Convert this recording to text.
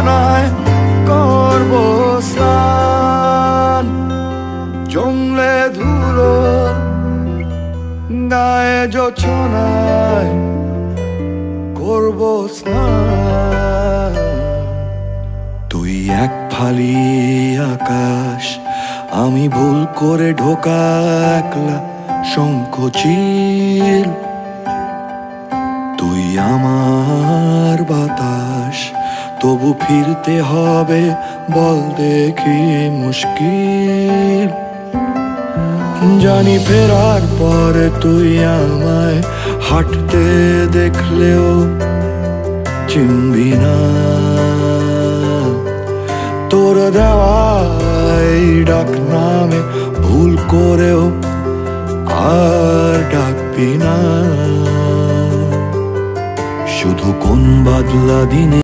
যমুনায় করব স্নান, জমলে ধুলো গায়ে জোছনায় করব স্নান। তুই এক ফালি আকাশ, আমি ভুল করে ঢোকা একলা শঙ্খচিল। তুই আমার বাতাস, তবু ফিরতে হবে বল দেখি মুশকিল। জানি ফেরার পরে তুই আমায় হাঁটতে দেখলেও চিনবি না, তোর দেওয়াই ডাক নামে ভুল করেও আর ডাকবি না। শুধু কোন বাদলা দিনে